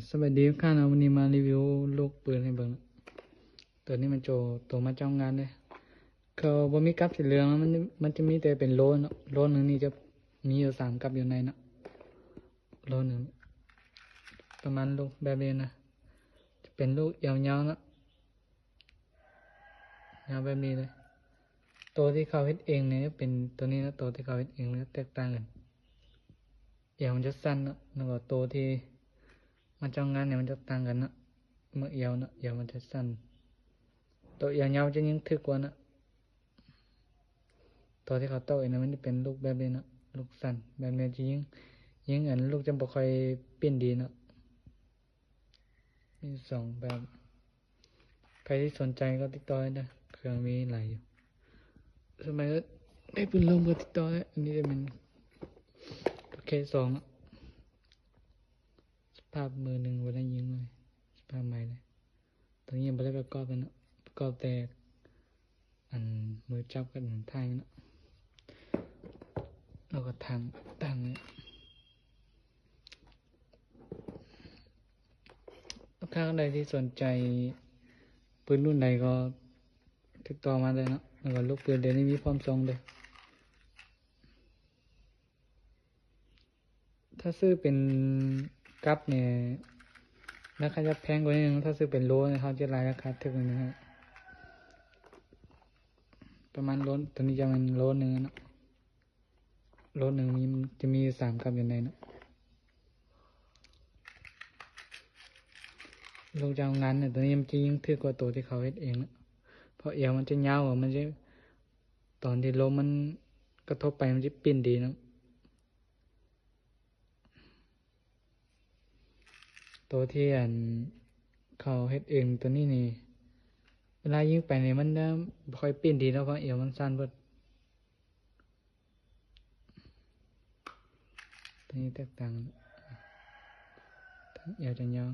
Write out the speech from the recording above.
สวัสดีทุกท่านนะวันนี้มารีวิวลูกปืนให้เบิ่งนะตัวนี้มันโจตัวมาจ้องงานเลยเขาบ่มีกับสีเหลืองแล้วมันจะมีแต่เป็นโลเนาะโลหนึ่งนี่จะมีอยู่3กับอยู่ในเนาะโลหนึ่งประมาณลูกแบบนี้นะจะเป็นลูกยาวๆเนาะยาวแบบนี้เลยตัวที่เขาเฮ็ดเองเนี่ยเป็นตัวนี้นะตัวที่เขาเฮ็ดเองเนี่ยแตกต่างกันเอวมันจะสั้นเนาะแล้วก็ตัวที่มาจ้องงานเนี่ยมันจะต่างกันเนาะเมื่อเอวเนาะเอวมันจะสั้นตัวยาวๆจะยิ่งทึกกว่านะตัวที่เขาโตเองนะมันจะเป็นลูกแบบนี้นะลูกสั้นแบบนี้จะยิ่งอันลูกจะบ่ค่อยปิ้นดีนะมี2แบบใครที่สนใจก็ติดต่อได้นะเครื่องมีหลายอยู่สมัยก็ได้ปืนลมก็ติดต่อได้อันนี้จะเป็นเค2อ่ะสภาพมือหนึ่งวันนั้นยิงเลยสภาพใหม่เลยตอนนี้ยังไม่ได้ประกอบกันนะประกอบแต่อันมือจับกันทางนะแล้วก็ทางเนี่ยลูกค้าใดที่สนใจปืนรุ่นใดก็ติดต่อมาเลยนะแล้วก็ลูกปืนเดี๋ยวนี้มีพร้อมส่งเลยถ้าซื้อเป็นกั๊บเนี่ยราคาจะแพงกว่านี้นึงถ้าซื้อเป็นโลเนี่ยเขาจะรายราคาถึงนึงครับประมาณโลตัวนี้จะเป็นโลนึงนะโลนึงจะมี3กั๊บอยู่ในนะลงจากงานเนี่ยตัวนี้มันจะยิ่งทึกกว่าตัวที่เขาเฮ็ดเองนะเพราะเอวมันจะยาวกว่ามันจะตอนที่ลมมันกระทบไปมันจะปิ้นดีนะตัวที่เขาเฮ็ดเองตัวนี้นี่เวลายิงไปเนี่ยมันบ่ค่อยปิ้นดีแล้วเพราะเอวมันสั้นเบิดตัวนี้แตกต่างเอวจะยาว